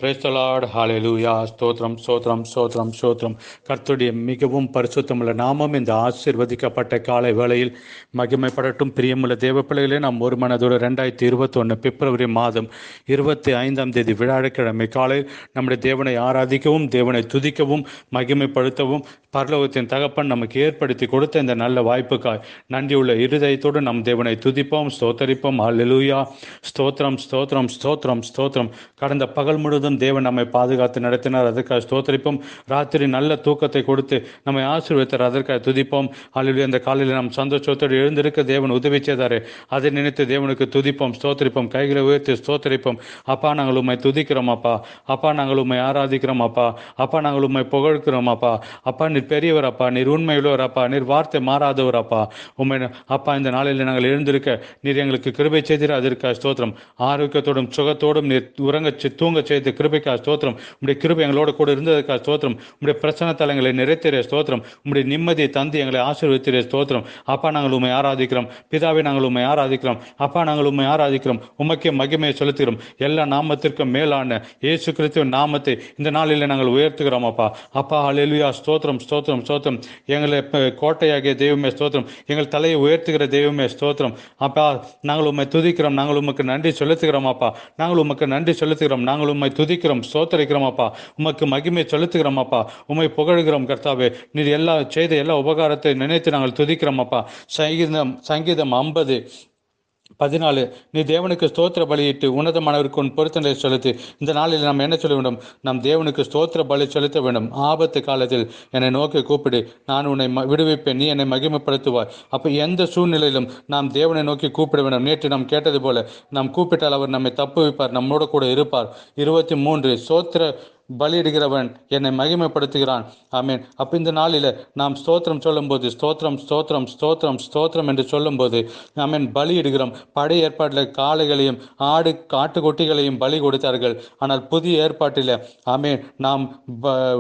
Praise the Lord. ஹல்லேலூயா. ஸ்தோத்திரம் ஸ்தோத்திரம் ஸ்தோத்திரம் ஸ்தோத்திரம். கர்த்தருடைய மிகவும் பரிசுத்தமுள்ள நாமம் இந்த ஆசீர்வதிக்கப்பட்ட காலை வேளையில் மகிமைப்படட்டும். பிரியமுள்ள தேவ பிள்ளைகளே, நாம் ஒரு மனதோடு 2021 பிப்ரவரி மாதம் 25 வியாழக்கிழமை காலையில் நம்முடைய தேவனை ஆராதிக்கவும், தேவனை துதிக்கவும், மகிமைப்படுத்தவும் பரலோகத்தின் தகப்பன் நமக்கு ஏற்படுத்தி கொடுத்த இந்த நல்ல வாய்ப்புக்காய் நன்றியுள்ள இருதயத்தோடு நம் தேவனை துதிப்போம், ஸ்தோத்தரிப்போம். ஹல்லேலூயா. ஸ்தோத்திரம் ஸ்தோத்திரம் ஸ்தோத்திரம் ஸ்தோத்திரம். கடந்த பகல் முழுவதும் தேவன் நம்மை பாதுகாத்து நடத்தினார், அதற்காக ஸ்தோத்தரிப்போம். ராத்திரி நல்ல தூக்கத்தை கொடுத்து நம்மை ஆசீர்வதித்தார், அதற்காக துதிப்போம். ஹல்லேலூயா. அந்த காலையில் நாம் சந்தோஷத்தோடு எழுந்திருக்க தேவன் உதவி செய்தாரே, அதை நினைத்து தேவனுக்கு துதிப்போம், ஸ்தோத்தரிப்போம். கைகளை உயர்த்தி ஸ்தோத்தரிப்போம். அப்பா, நாங்கள் உம்மை துதிக்கிறோம் அப்பா. அப்பா, நாங்கள் உம்மை ஆராதிக்கிறோம் அப்பா. அப்பா, நாங்கள் உம்மை புகழ்கிறோம் அப்பா. அப்பா, நீர் பெரியவர் அப்பா, நீர் உண்மையுள்ளவர் அப்பா, நீர் வார்த்தை மாறாதவர் அப்பா. உம்மை அப்பா, இந்த நாளில் நாங்கள் எழுந்திருக்க நீர் எங்களுக்கு கிருபை செய்தீர், அதற்காக ஸ்தோத்திரம். ஆரோக்கியத்தோடும் சுகத்தோடும் நீர் தூங்க செய்த கிருபைக்காக ஸ்தோத்திரம். உம்முடைய கிருபை எங்களோட கூட இருந்ததற்காக ஸ்தோத்திரம். உம்முடைய பிரசன்ன தலங்களை நிறைத்திரே ஸ்தோத்திரம். உம்முடைய நிம்மதியை தந்து எங்களை ஆசீர்வதித்திரே ஸ்தோத்திரம். அப்பா, நாங்கள் உம்மை ஆராதிக்கிறோம். பிதாவே, நாங்கள் உம்மை ஆராதிக்கிறோம். அப்பா, நாங்கள் உம்மை ஆராதிக்கிறோம். உமக்கே மகிமையை செலுத்துகிறோம். எல்லா நாமத்திற்கும் மேலான இயேசு கிறிஸ்துவின் நாமத்தை இந்த நாளில் நாங்கள் உயர்த்துகிறோம் அப்பா. அப்பா, ஹல்லேலூயா. ஸ்தோத்திரம் ஸ்தோத்திரம் ஸ்தோத்திரம். எங்களை கோட்டையாகிய தெய்வமே ஸ்தோத்திரம். எங்கள் தலையை உயர்த்துகிற தெய்வமே ஸ்தோத்திரம். அப்பா, நாங்கள் உம்மை துதிக்கிறோம். நாங்கள் உமக்கு நன்றி செலுத்துகிறோம் அப்பா. நாங்கள் உமக்கு நன்றி செலுத்துகிறோம். நாங்கள் உம்மை துதிக்கிறோம், ஸ்தோத்தரிக்கிறோம் அப்பா. உமக்கு மகிமை செலுத்துகிறோம் அப்பா. உம்மை புகழ்கிறோம் கர்த்தாவே. நீர் செய்த எல்லா உபகாரத்தை நினைத்து நாங்கள் துதிக்கிறோம் அப்பா. சங்கீதம் 50:14. நீ தேவனுக்கு ஸ்தோத்திர பலியிட்டு உன்னதமானவருக்கு உன் பொருத்தனை செலுத்தி. இந்த நாளில் நாம் என்ன சொல்ல வேண்டும்? நாம் தேவனுக்கு ஸ்தோத்திர பலி செலுத்த வேண்டும். ஆபத்து காலத்தில் என்னை நோக்கி கூப்பிடு, நான் உன்னை விடுவிப்பேன், நீ என்னை மகிமைப்படுத்துவாய். அப்போ எந்த சூழ்நிலையிலும் நாம் தேவனை நோக்கி கூப்பிட வேண்டும். நேற்று நாம் கேட்டது போல, நாம் கூப்பிட்டால் அவர் நம்மை தப்புவிப்பார், நம்மோடு கூட இருப்பார். 23 ஸ்தோத்திர பலியிடுகிறவன் என்னை மகிமைப்படுத்துகிறான். ஆமீன். அப்போ இந்த நாளில் நாம் ஸ்தோத்திரம் சொல்லும்போது, ஸ்தோத்திரம் ஸ்தோத்திரம் ஸ்தோத்திரம் ஸ்தோத்திரம் என்று சொல்லும்போது, ஆமீன், பலியிடுகிறோம். பழைய ஏற்பாட்டில் காளைகளையும் ஆட்டுக்குட்டிகளையும் பலி கொடுத்தார்கள். ஆனால் புதிய ஏற்பாட்டில் ஆமீன், நாம்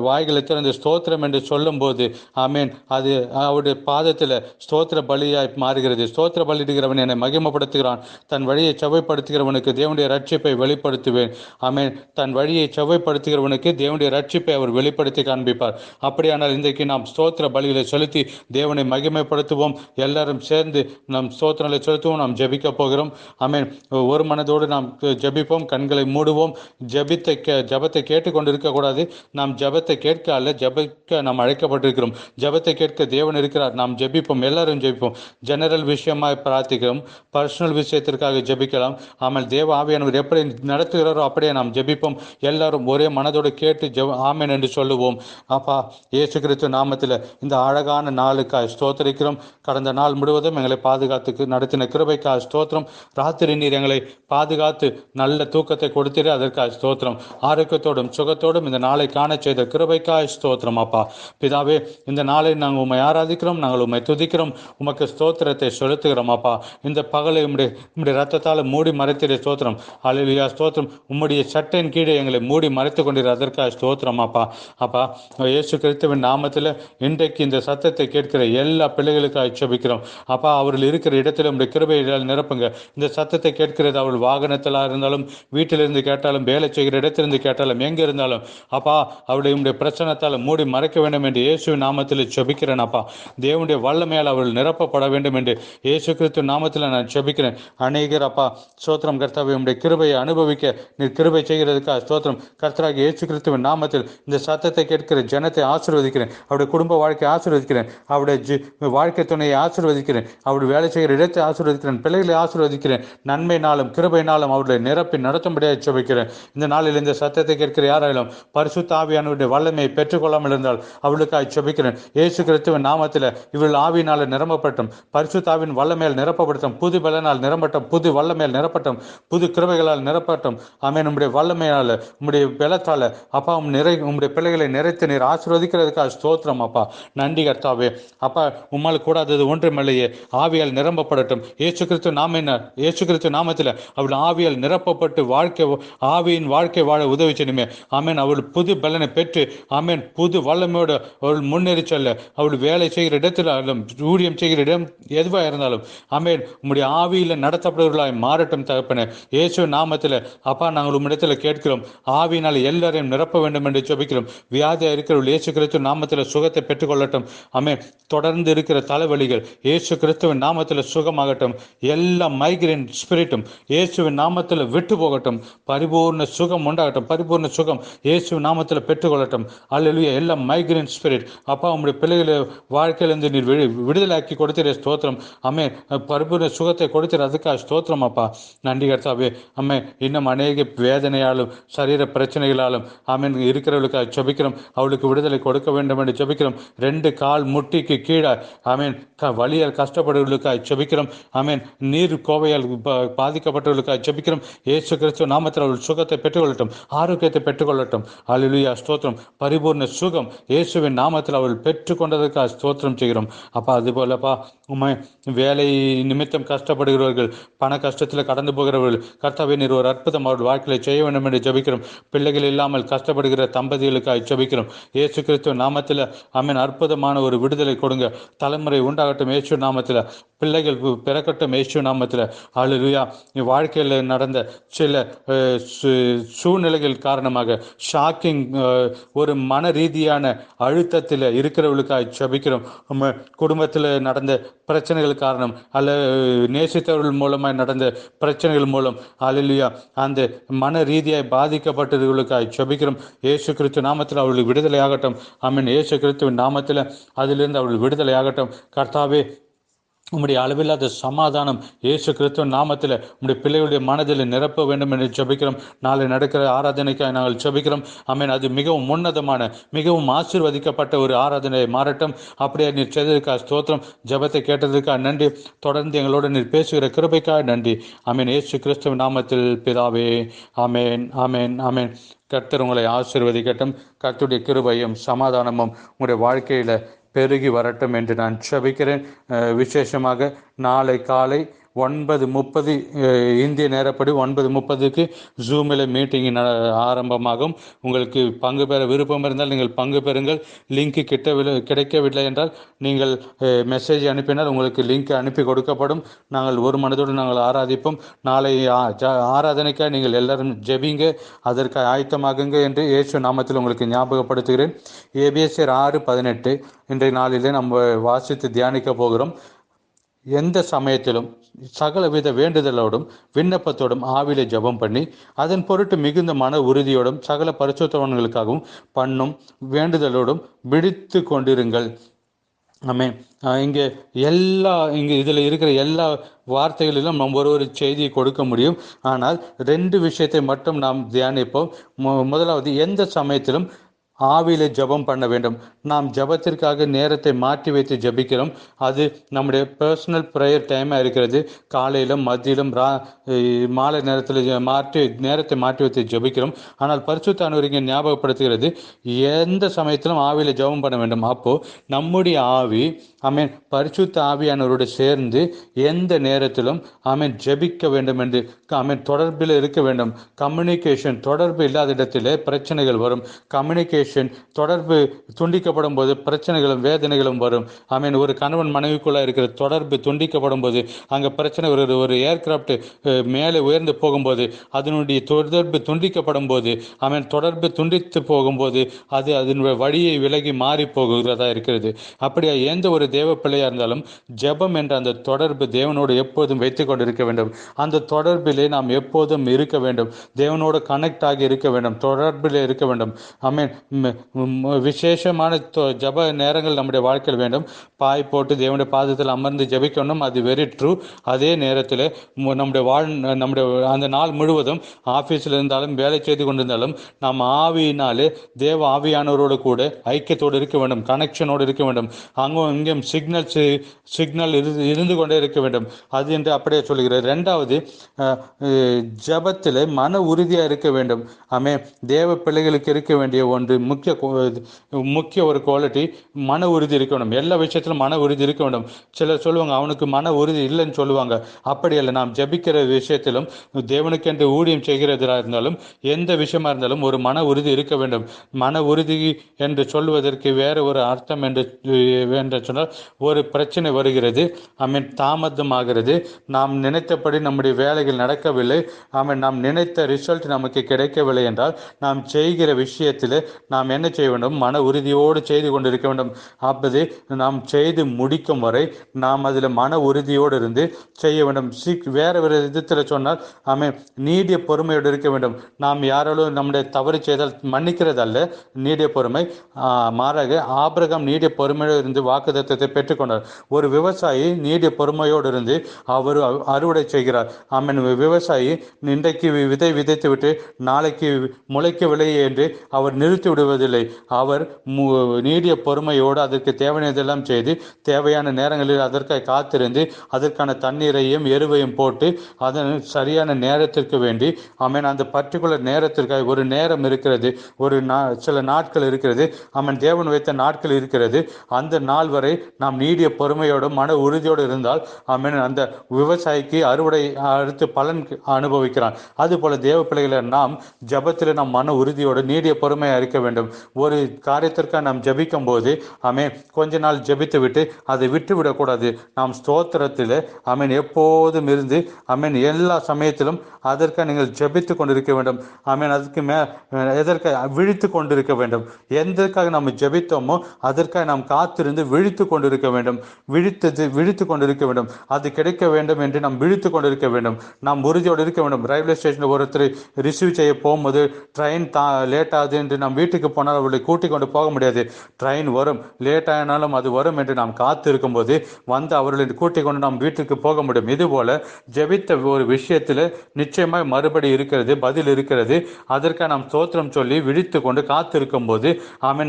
வாய்களை திறந்து ஸ்தோத்திரம் என்று சொல்லும்போது, ஆமீன், அது அவருடைய பாதத்தில் ஸ்தோத்திர பலியாய் மாறுகிறது. ஸ்தோத்திர பலியிடுகிறவன் என்னை மகிமைப்படுத்துகிறான். தன் வழியை செவ்வைப்படுத்துகிறவனுக்கு தேவனுடைய ரட்சிப்பை வெளிப்படுத்துவேன். ஆமீன். தன் வழியை செவ்வைப்படுத்துகிறவனுக்கு தேவனுடைய ரட்சிப்பை அவர் வெளிப்படுத்தி காண்பிப்பார். அப்படியானால் இன்றைக்கு நாம் ஸ்தோத்திர பலிகளை செலுத்தி தேவனை மகிமைப்படுத்துவோம். எல்லாரும் சேர்ந்து நாம் ஸ்தோத்திரங்களை செலுத்துவோம். நாம் ஜெபிக்க போகிறோம். ஆமென். ஒரு மனதோடு நாம் ஜெபிப்போம். கண்களை மூடுவோம். ஜெபத்தை கேட்டுக்கொண்டு இருக்கக்கூடாது. நாம் ஜெபத்தை கேட்க அல்ல, ஜெபிக்க நாம் அழைக்கப்பட்டிருக்கிறோம். ஜெபத்தை கேட்க தேவன் இருக்கிறார். நாம் ஜெபிப்போம். எல்லாரும் ஜெபிப்போம். ஜெனரல் விஷயமாய் பிரார்த்திக்கிறோம். பர்சனல் விஷயத்திற்காக ஜெபிக்கலாம். ஆனால் தேவ ஆவியானவர் எப்படி நடத்துகிறாரோ அப்படியே நாம் ஜெபிப்போம். எல்லாரும் ஒரே மனதோடு கேட்டு ஆமென் என்று சொல்லுவோம். அப்பா, இயேசு கிறிஸ்து நாமத்தில் இந்த அழகான நாளுக்காய் ஸ்தோத்திரிக்கிறோம். கடந்த நாள் முழுவதும் எங்களை பாதுகாத்து நடத்தின கிருபைக்காய் ஸ்தோத்திரம். ராத்திரி நீர் எங்களை பாதுகாத்து நல்ல தூக்கத்தை கொடுத்தீர், அதற்காக ஸ்தோத்திரம். ஆரோக்கியத்தோடும் சுகத்தோடும் இந்த நாளை காண செய்த கிருபைக்காய் ஸ்தோத்திரம் அப்பா. பிதாவே, இந்த நாளை நாங்கள் உம்மை ஆராதிக்கிறோம், நாங்கள் உம்மை துதிக்கிறோம், உமக்கு ஸ்தோத்திரத்தை செலுத்துகிறோம் அப்பா. இந்த பகலை உம்முடைய ரத்தத்தால் மூடி மறைத்திட ஸ்தோத்திரம். ஹல்லேலூயா. ஸ்தோத்திரம். உம்முடைய சட்டையின் கீழே எங்களை மூடி மறைத்து கொண்டிருக்கிற அதற்காக ஸ்தோத்திரம் அப்பா. அப்பா, இயேசு கிறிஸ்துவின் நாமத்தில் இன்றைக்கு இந்த சத்தத்தை கேட்கிற எல்லா பிள்ளைகளுக்காக ஜெபிக்கிறோம் அப்பா. அவர்கள் இருக்கிற இடத்துல உம்முடைய கிருபையால் நிரப்புங்க. இந்த சத்தத்தை கேட்கிறது அவர்கள் வாகனத்தில் இருந்தாலும், வீட்டிலிருந்து கேட்டாலும், வேலை செய்கிற இடத்திலிருந்து கேட்டாலும், எங்கே இருந்தாலும் அப்பா, அவருடைய உம்முடைய பிரச்சனத்தால் மூடி மறைக்க வேண்டும் என்று இயேசுவின் நாமத்தில் ஜெபிக்கிறேன் அப்பா. தேவனுடைய வல்லமையால் அவர்கள் நிரப்பப்பட வேண்டும் என்று இயேசு கிறிஸ்து நாமத்தில் நான் ஜெபிக்கிறேன். அநேகர் அப்பா ஸ்தோத்திரம் கர்த்தாவே, உம்முடைய கிருபையை அனுபவிக்க நீர் கிருபை செய்கிறதுக்காக ஸ்தோத்திரம். கர்த்தராகிய இயேசு கிறிஸ்துவின் நாமத்தில் இந்த சத்தத்தை கேட்கிற ஜனத்தை ஆசீர்வதிக்கிறேன். அவருடைய குடும்ப வாழ்க்கையை ஆசீர்வதிக்கிறேன். அவருடைய வாழ்க்கை துணையை ஆசீர்வதிக்கிறேன். அவருடைய வேலை செய்கிற இடத்தை ஆசீர்வதிக்கிறேன். பிள்ளைகளை ஆசீர்வதிக்கிறேன். நன்மையினாலும் கிருபையினாலும் அவருடைய நிரப்பி நடத்தும்படியாக ஜெபிக்கிறேன். இந்த நாளில் இந்த சத்தத்தை கேட்கிற யாராலும் பரிசுத்த ஆவியானவருடைய வல்லமையை பெற்றுக்கொள்ளாமல் இருந்தால் அவளுக்காக ஜெபிக்கிறேன். இயேசு கிறிஸ்துவின் நாமத்தில் இவள் ஆவியினால் நிரம்பப்பட்டும், பரிசுத்த ஆவியின் வல்லமையால் நிரப்பப்பட்டும், புது பலனால் நிரம்பட்டும், புது வல்லமையால் நிரப்பட்டும், புது கிருபைகளால் நிரப்பட்டும். ஆமென். உம்முடைய வல்லமையால், உம்முடைய பலத்தால் அப்பா உம்முடைய பிள்ளைகளை நிறைத்து நீர் ஆசீர்வதிக்கிறதுக்காக ஸ்தோத்திரம் அப்பா. நன்றி கர்த்தாவே. அப்பா உம்மால் கூடாதது ஒன்றுமில்லையே. ஆவியால் நிரம்பப்படட்டும் இயேசு கிறிஸ்து நாமத்தில் அவள் ஆவியால் நிரப்பப்பட்டு ஆவியின் வாழ்க்கை வாழ உதவி செய்யணுமே. ஆமேன். அவள் புது பலனை பெற்று ஆமேன் புது வல்லமையோடு அவள் முன்னேறி செல்ல, அவள் வேலை செய்கிற இடத்திலும் ஊழியம் செய்கிற இடம் எதுவாக இருந்தாலும் ஆமேன் உம்முடைய ஆவியில் நடத்தப்படுவர்களாய் மாறட்டும் தகப்பனே. இயேசு நாமத்தில் அப்பா நாங்கள் உம்மிடத்தில் கேட்கிறோம். ஆவியினால் எல்லாரையும் நிரப்ப வேண்டும் என்று ஜெபிக்கிறோம். வியாதியாக இருக்கிறவர்கள் இயேசு கிறிஸ்து நாமத்தில் சுகத்தை பெற்றுக்கொள்ளட்டும். ஆமேன். தொடர்ந்து இருக்கிற தலைவலிகள் இயேசு கிறிஸ்துவின் நாமத்தில் சுகமாகட்டும். எல்லா மைக்ரேன் ஸ்பிரிட்டும் இயேசுவின் நாமத்தில் விட்டு போகட்டும். பரிபூர்ண சுகம் உண்டாகட்டும். பரிபூர்ண சுகம் இயேசு நாமத்தில் பெற்றுக்கொள்ளட்டும். அல்லேலூயா. எல்லா மைக்ரேன் ஸ்பிரிட் அப்பா உம்முடைய பிள்ளைகளை வாழ்க்கையிலிருந்து நீர் விடுதலாக்கி கொடுத்திர ஸ்தோத்திரம். ஆமே. பரிபூர்ண சுகத்தை கொடுத்திர அதுக்காக ஸ்தோத்திரம் அப்பா. நன்றி கர்த்தாவே. ஆமே. இன்னும் அநேக வேதனையாலும் சரீர பிரச்சனைகளாலும் ஆமேன் இருக்கிறவர்களுக்காக ஜெபிக்கிறோம். அவளுக்கு விடுதலை கொடுக்க வேண்டும் என்று ஜெபிக்கிறோம். 2 கால் முட்டிக்கு கீழே ஆமேன் வலியால் கஷ்டப்படுவர்களுக்காக ஜெபிக்கிறோம். ஆமேன். நீர் கோவையால் பாதிக்கப்பட்டவர்களுக்காக ஜெபிக்கிறோம். இயேசு கிறிஸ்து நாமத்தில் அவள் சுகத்தை பெற்றுக்கொள்ளட்டும். ஆரோக்கியத்தை பெற்றுக்கொள்ளட்டும். அல்லேலூயா. ஸ்தோத்திரம். பரிபூர்ண சுகம் இயேசுவின் நாமத்தில் அவள் பெற்றுக்கொண்டதற்காக ஸ்தோத்திரம் செய்கிறோம் அப்பா. அதுபோலப்பா உண்மை வேலை நிமித்தம் கஷ்டப்படுகிறவர்கள், பண கஷ்டத்தில் கடந்து போகிறவர்கள் கர்த்தாவே நீர் ஒரு அற்புதம் அவர்கள் வாழ்க்கையில் செய்ய வேண்டும் என்று ஜெபிக்கிறோம். பிள்ளைகள் இல்லாமல் கஷ்டப்படுகிற தம்பதிகளுக்காக ஜெபிக்கிறோம். இயேசு கிறிஸ்துவ நாமத்தில் ஆமென் அற்புதமான ஒரு விடுதலை கொடுங்க. தலைமுறை உண்டாகட்டும் இயேசு நாமத்தில். பிள்ளைகள் பிறக்கட்டும் இயேசு நாமத்தில். அல்லேலூயா. வாழ்க்கையில் நடந்த சில சூழ்நிலைகள் காரணமாக ஷாக்கிங் ஒரு மன ரீதியான அழுத்தத்தில் இருக்கிறவர்களுக்காக ஜெபிக்கிறோம். குடும்பத்தில் நடந்த பிரச்சனைகள் காரணம் அல்ல நேசித்தவர்கள் மூலமாக நடந்த பிரச்சனைகள் மூலம் அல்லேலூயா அந்த மன ரீதியாய் பாதிக்கப்பட்டவர்களுக்காக ஜெபிக்கிறோம். இயேசு கிறிஸ்து நாமத்தில் அவர்களுக்கு விடுதலை ஆகட்டும். ஆமென். இயேசு கிறிஸ்துவின் நாமத்தில் அதிலிருந்து அவர்கள் விடுதலை ஆகட்டும். கர்த்தாவே உம்முடைய அளவில்லாத சமாதானம் இயேசு கிறிஸ்துவின் நாமத்தில் உம்முடைய பிள்ளைகளுடைய மனதில் நிரப்ப வேண்டும் என்று ஜெபிக்கிறோம். நாளை நடக்கிற ஆராதனைக்காக நாங்கள் ஜெபிக்கிறோம். ஆமென். அது மிகவும் உன்னதமான மிகவும் ஆசீர்வதிக்கப்பட்ட ஒரு ஆராதனையை மாறட்டும். அப்படியே நீர் செய்ததற்காக ஸ்தோத்திரம். ஜெபத்தை கேட்டதற்காக நன்றி. தொடர்ந்து எங்களோடு நீர் பேசுகிற கிருபைக்காக நன்றி. ஆமென். இயேசு கிறிஸ்துவின் நாமத்தில் பிதாவே. ஆமென். ஆமென். ஆமென். கர்த்தர் உங்களை ஆசீர்வதிக்கட்டும். கர்த்தருடைய கிருபையும் சமாதானமும் உங்களுடைய வாழ்க்கையில் பெருகி வரட்டும் என்று நான் ஜெபிக்கிறேன். விசேஷமாக நாளை காலை 9:30 இந்திய நேரப்படி 9:30க்கு ஜூமில் மீட்டிங் ஆரம்பமாகும். உங்களுக்கு பங்கு பெற விருப்பம் இருந்தால் நீங்கள் பங்கு பெறுங்கள். லிங்க் கிடைக்கவில்லை என்றால் நீங்கள் மெசேஜ் அனுப்பினால் உங்களுக்கு லிங்க் அனுப்பி கொடுக்கப்படும். நாங்கள் ஒரு மனதோடு நாங்கள் ஆராதிப்போம். நாளை ஆராதனைக்காக நீங்கள் எல்லாரும் ஜெபிங்க, அதற்கு ஆயத்தமாகுங்க என்று இயேசு நாமத்தில் உங்களுக்கு ஞாபகப்படுத்துகிறேன். எபேசியர் 6:18 இன்றைய நாளிலே நம்ம வாசித்து தியானிக்க போகிறோம். எந்த சமயத்திலும் சகலவித வேண்டுதலோடும் விண்ணப்பத்தோடும் ஆவிலே ஜெபம் பண்ணி அதன் பொருட்டு மிகுந்த மன உறுதியோடும் சகல பரிசுத்தவான்களுக்காகவும் பண்ணும் வேண்டுதலோடும் விழித்து கொண்டிருங்கள். ஆமென். இங்கே இதில் இருக்கிற எல்லா வார்த்தைகளிலும் நம்ம ஒரு செய்தியை கொடுக்க முடியும். ஆனால் 2 விஷயத்தை மட்டும் நாம் தியானிப்போம். முதலாவது, எந்த சமயத்திலும் ஆவியிலே ஜெபம் பண்ண வேண்டும். நாம் ஜெபத்திற்காக நேரத்தை மாற்றி வைத்து ஜெபிக்கிறோம். அது நம்முடைய பர்சனல் ப்ரேயர் டைமாக இருக்கிறது. காலையிலும் மதியிலும் மாலை நேரத்தில் நேரத்தை மாற்றி வைத்து ஜெபிக்கிறோம். ஆனால் பரிசுத்த ஆண்டவர் இங்கே ஞாபகப்படுத்துகிறது, எந்த சமயத்திலும் ஆவியிலே ஜெபம் பண்ண வேண்டும். அப்போது நம்முடைய ஆவி ஆமென் பரிசுத்த ஆவியானவரோடு சேர்ந்து எந்த நேரத்திலும் ஆமென் ஜெபிக்க வேண்டும் என்று ஆமென் தொடர்பில் இருக்க வேண்டும். கம்யூனிகேஷன் தொடர்பு இல்லாத இடத்திலே பிரச்சனைகள் வரும். கம்யூனிகேஷன் தொடர்பு துண்டிக்கப்படும் போது பிரச்சனைகளும் வேதனைகளும் வரும். ஆமீன். ஒரு கணவன் மனைவிக்குள்ள இருக்கிற தொடர்பு துண்டிக்கப்படும் போது அங்கே பிரச்சனை வருகிறது. ஒரு ஏர்கிராஃப்ட் மேலே உயர்ந்து போகும்போது அதனுடைய தொடர்பு துண்டிக்கப்படும் போது ஆமீன் தொடர்பு துண்டித்து போகும்போது அது அதனுடைய வழியை விலகி மாறி போகிறதா இருக்கிறது. அப்படியா எந்த ஒரு தேவ பிள்ளையாக இருந்தாலும் ஜெபம் என்ற அந்த தொடர்பு தேவனோடு எப்போதும் வைத்துக் கொண்டு இருக்க வேண்டும். அந்த தொடர்பிலே நாம் எப்போதும் இருக்க வேண்டும். தேவனோடு கனெக்ட் ஆகி இருக்க வேண்டும். தொடர்பிலே இருக்க வேண்டும். ஆமீன். விசேஷமான ஜப நேரங்கள் நம்முடைய வாழ்க்கையில் வேண்டும். பாய் போட்டு தேவனுடைய பாதத்தில் அமர்ந்து ஜபிக்கணும், அது வெரி ட்ரூ. அதே நேரத்தில் நம்முடைய அந்த நாள் முழுவதும் ஆஃபீஸில் இருந்தாலும் வேலை செய்து கொண்டிருந்தாலும் நாம் ஆவியினாலே தேவ ஆவியானவரோடு கூட ஐக்கியத்தோடு இருக்க வேண்டும், கனெக்ஷனோடு இருக்க வேண்டும். அங்கும் இங்கும் சிக்னல் இருந்து கொண்டே இருக்க வேண்டும். அது என்று அப்படியே சொல்கிறேன். ரெண்டாவது, ஜபத்தில் மன உறுதியாக இருக்க வேண்டும். ஆமே, தேவ பிள்ளைகளுக்கு இருக்க வேண்டிய ஒன்று முக்கிய ஒரு குவாலிட்டி மன உறுதி இருக்க வேண்டும். எல்லா விஷயத்திலும் மன உறுதி இருக்க வேண்டும். சிலர் சொல்லுவாங்க அவனுக்கு மன உறுதி இல்லைன்னு சொல்லுவாங்க. அப்படி அல்ல. நாம் ஜபிக்கிற விஷயத்திலும் தேவனுக்கென்று ஊழியம் செய்கிறதா இருந்தாலும் எந்த விஷயமா இருந்தாலும் ஒரு மன உறுதி இருக்க வேண்டும். மன உறுதி என்று சொல்வதற்கு வேறு ஒரு அர்த்தம் என்று சொன்னால், ஒரு பிரச்சனை வருகிறது, தாமதமாகிறது, நாம் நினைத்தபடி நம்முடைய வேலைகள் நடக்கவில்லை, நாம் நினைத்த ரிசல்ட் நமக்கு கிடைக்கவில்லை என்றால் நாம் செய்கிற விஷயத்தில் நாம் என்ன செய்ய வேண்டும்? மன உறுதியோடு செய்து கொண்டிருக்க வேண்டும். அப்படி நாம் செய்து முடிக்கும் வரை நாம் அதில் மன உறுதியோடு இருந்து செய்ய வேண்டும். வேறு வேறு விதத்தில் சொன்னால் நீடிய பொறுமையோடு இருக்க வேண்டும். நாம் யாராலும் நம்முடைய தவறு செய்தால் மன்னிக்கிறதல்ல நீடிய பொறுமை, மாறாக ஆபிரகாம் நீடிய பொறுமையோடு இருந்து வாக்குத்தத்தத்தை பெற்றுக்கொண்டார். ஒரு விவசாயி நீடிய பொறுமையோடு இருந்து அவர் அறுவடை செய்கிறார். விவசாயி இன்றைக்கு விதை விதைத்து விட்டு நாளைக்கு முளைக்கவில்லை என்று அவர் நிறுத்தி விடுவதில்லை. அவர் நீடிய பொறுமையோடு அதற்கு தேவையானதெல்லாம் செய்து தேவையான நேரங்களில் அதற்காக காத்திருந்து அதற்கான தண்ணீரையும் எருவையும் போட்டு அதன் சரியான நேரத்திற்கு வேண்டி அந்த பர்டிகுலர் நேரத்திற்காக ஒரு நேரம் இருக்கிறது, சில நாட்கள் இருக்கிறது, தேவன் வைத்த நாட்கள் இருக்கிறது. அந்த நாள் வரை நாம் நீடிய பொறுமையோடு மன உறுதியோடு இருந்தால் அந்த விவசாயிக்கு அறுவடை அடுத்து பலன் அனுபவிக்கிறான். அதுபோல தேவ பிள்ளைகளை நாம் ஜபத்தில் நாம் மன உறுதியோடு நீடிய பொறுமையாக இருக்க வேண்டும். ஒரு காரியத்திற்காக நாம் ஜபிக்கும் போது கொஞ்ச நாள் ஜபித்து விட்டு அதை விட்டு விடக்கூடாது. நாம் ஸ்தோத்திரத்தில் எப்போதும் இருந்து எல்லா சமயத்திலும் அதற்காக நீங்கள் ஜபித்து கொண்டிருக்க வேண்டும். அதுக்கு எதற்காக விழித்து கொண்டிருக்க வேண்டும்? எதற்காக நாம் ஜபித்தோமோ அதற்காக நாம் காத்திருந்து விழித்து கொண்டிருக்க வேண்டும். விழித்து கொண்டிருக்க வேண்டும். அது கிடைக்க வேண்டும் என்று நாம் விழித்து கொண்டிருக்க வேண்டும். நாம் உறுதியோடு இருக்க வேண்டும். ரயில்வே ஸ்டேஷனில் ஒருத்தர் ரிசீவ் செய்ய போகும்போது ட்ரெயின் லேட் ஆகுது என்று நாம் வீட்டுக்கு போனால் அவர்களை கூட்டிக் கொண்டு போக முடியாது. ட்ரெயின் வரும், லேட் ஆனாலும் அது வரும் என்று நாம் காத்து இருக்கும்போது அவர்களை கூட்டிக் கொண்டு நாம் வீட்டுக்கு போக முடியும். இதுபோல ஜெபித்த ஒரு விஷயத்தில் நிச்சயமாக மறுபடி இருக்கிறது, பதில் இருக்கிறது. அதற்காக நாம் ஸ்தோத்திரம் சொல்லி விழித்து கொண்டு காத்திருக்கும் போது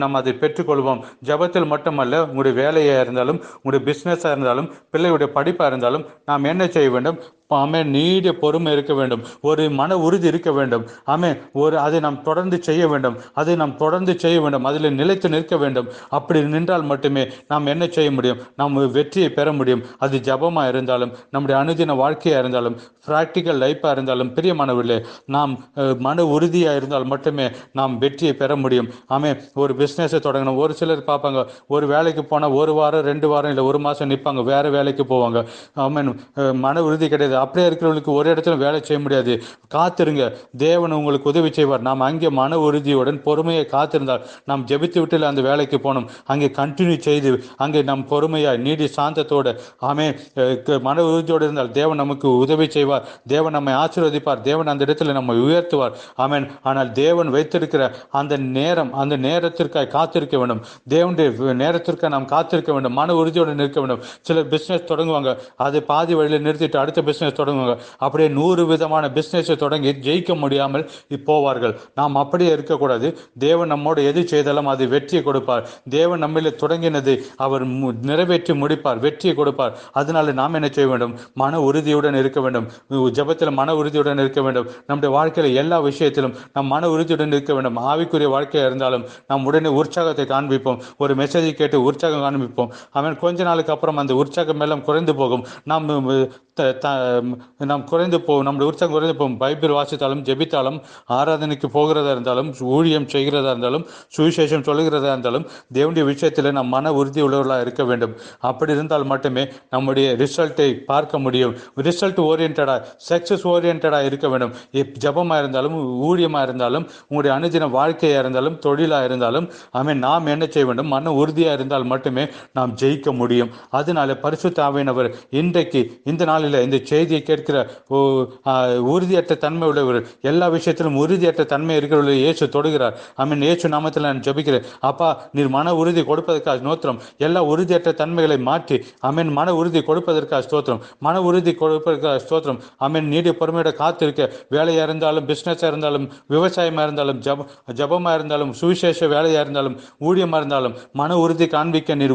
நாம் அதை பெற்றுக்கொள்வோம். ஜபத்தில் மட்டுமல்ல, உங்களுடைய வேலையாக இருந்தாலும், உங்களுடைய பிஸ்னஸாக இருந்தாலும், பிள்ளையுடைய படிப்பாக இருந்தாலும் நாம் என்ன செய்ய வேண்டும்? நீடிய பொறுமை இருக்க வேண்டும். ஒரு மன உறுதி இருக்க வேண்டும். அதை நாம் தொடர்ந்து செய்ய வேண்டும். அதில் நிலைத்து நிற்க வேண்டும். அப்படி நின்றால் மட்டுமே நாம் என்ன செய்ய முடியும்? நாம் வெற்றியை பெற முடியும். அது ஜபமாக இருந்தாலும், நம்முடைய அனுதின வாழ்க்கையாக இருந்தாலும், பிராக்டிக்கல் லைஃபாக இருந்தாலும், பிரியமானவர்களே, நாம் மன உறுதியாக இருந்தால் மட்டுமே நாம் வெற்றியை பெற முடியும். ஒரு பிஸ்னஸை தொடங்கணும். ஒரு சிலர் பார்ப்பாங்க, ஒரு வேலைக்கு போனால் 1 வாரம் 2 வாரம் இல்லை 1 மாதம் நிற்பாங்க, வேறு வேலைக்கு போவாங்க. மன உறுதி கிடையாது. அப்படியே இருக்கிறவங்களுக்கு ஒரு இடத்துல வேலை செய்ய முடியாது. காத்திருங்க, தேவன் உங்களுக்கு உதவி செய்வார். நாம் அங்கே மன உறுதியுடன் பொறுமையை காத்திருந்தால், நாம் ஜெபித்து விட்டு அந்த வேலைக்கு போனோம், அங்கே கண்டினியூ செய்து அங்கே நாம் பொறுமையாய் நீடி சாந்தத்தோடு மன உறுதியோடு இருந்தால் தேவன் நமக்கு உதவி செய்வார். தேவன் நம்மை ஆசீர்வதிப்பார். தேவன் அந்த இடத்துல நம்மை உயர்த்துவார். ஆனால் தேவன் வைத்திருக்கிற அந்த நேரத்திற்காக காத்திருக்க வேண்டும். தேவனுடைய நேரத்திற்காக நாம் காத்திருக்க வேண்டும். மன உறுதியோடு நிற்க வேண்டும். சிலர் பிஸ்னஸ் தொடங்குவாங்க, அதை பாதி வழியில் நிறுத்திட்டு அடுத்த பிஸ்னஸ் தொடங்குவாங்க. அப்படியே 100 விதமான பிஸ்னஸை தொடங்கி ஜெயிக்க முடியாமல் போவார்கள். நாம் அப்படியே இருக்கக்கூடாது. தேவன் நம்மோடு எது செய்தாலும் அது வெற்றியை கொடுப்பார். தேவன் நம்மளே தொடங்கினது அவர் நிறைவேற்றி முடிப்பார், வெற்றியை கொடுப்பார். அதனால நாம் என்ன செய்ய வேண்டும்? மன உறுதியுடன் இருக்க வேண்டும். ஜெபத்தில் மன உறுதியுடன் இருக்க வேண்டும். நம்முடைய வாழ்க்கையில் எல்லா விஷயத்திலும் நாம் மன உறுதியுடன் இருக்க வேண்டும். ஆவிக்குரிய வாழ்க்கையாக இருந்தாலும் நாம் உடனே உற்சாகத்தை காண்பிப்போம். ஒரு மெசேஜை கேட்டு உற்சாகம் காண்பிப்போம். கொஞ்ச நாளுக்கு அப்புறம் அந்த உற்சாகம் எல்லாம் குறைந்து போகும். நாம் குறைந்து போவோம். நம்முடைய உற்சாகம் குறைந்து போகும். பைபிள் வாசித்தாலும், ஜெபித்தாலும், ஆராதனைக்கு போகிறதா இருந்தாலும், ஊழியம் செய்கிறதா இருந்தாலும், சுவிசேஷம் சொல்லுகிறதா இருந்தாலும், தேவனுடைய விஷயத்தில் நாம் மன உறுதி உள்ளவர்களாக இருக்க வேண்டும். அப்படி இருந்தால் மட்டுமே நம்முடைய ரிசல்ட்டை பார்க்க முடியும். ரிசல்ட் ஓரியன்டாக, சக்ஸஸ் ஓரியன்டாக இருக்க வேண்டும். ஜபமாக இருந்தாலும், ஊழியமாக இருந்தாலும், உங்களுடைய அனுதின வாழ்க்கையாக இருந்தாலும், தொழிலாக இருந்தாலும், நாம் என்ன செய்ய வேண்டும்? மன உறுதியாக இருந்தால் மட்டுமே நாம் ஜெயிக்க முடியும். அதனால பரிசுத்த ஆவியானவர் இன்றைக்கு இந்த நாளில் இந்த செய்தி செய்தியை கேட்கிற உறுதியற்ற தன்மை உள்ளவர்கள், எல்லா விஷயத்திலும் உறுதியற்ற தன்மை இருக்கிறவர்கள் இயேசு தொடுகிறார். ஆமென். இயேசு நாமத்தில் நான் ஜெபிக்கிறேன். அப்பா, நீர் மன உறுதி கொடுப்பதற்காக ஸ்தோத்திரம். எல்லா உறுதியற்ற தன்மைகளை மாற்றி ஆமென் மன உறுதி கொடுப்பதற்காக ஸ்தோத்திரம். மன உறுதி கொடுப்பதற்காக ஸ்தோத்திரம். ஆமென். நீடிய பொறுமையோட காத்திருக்க, வேலையாக இருந்தாலும், பிஸ்னஸாக இருந்தாலும், விவசாயமாக இருந்தாலும், ஜபமாக இருந்தாலும், சுவிசேஷ வேலையாக இருந்தாலும், ஊழியமாக இருந்தாலும், மன உறுதி காண்பிக்க நீர்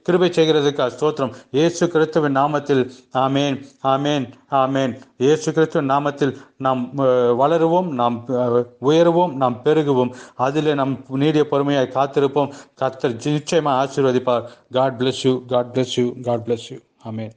கிருபை செய்கிறதுக்காக ஸ்தோத்திரம். இயேசு கிறிஸ்துவின் நாமத்தில் ஆமேன், ஆமேன், ஆமேன். இயேசு கிறிஸ்துவின் நாமத்தில் நாம் வளருவோம், நாம் உயருவோம், நாம் பெருகுவோம். அதில் நாம் நீடிய பொறுமையாய் காத்திருப்போம். கர்த்தர் நிச்சயமாக ஆசீர்வதிப்பார். God bless you, God bless you, God bless you. Amen.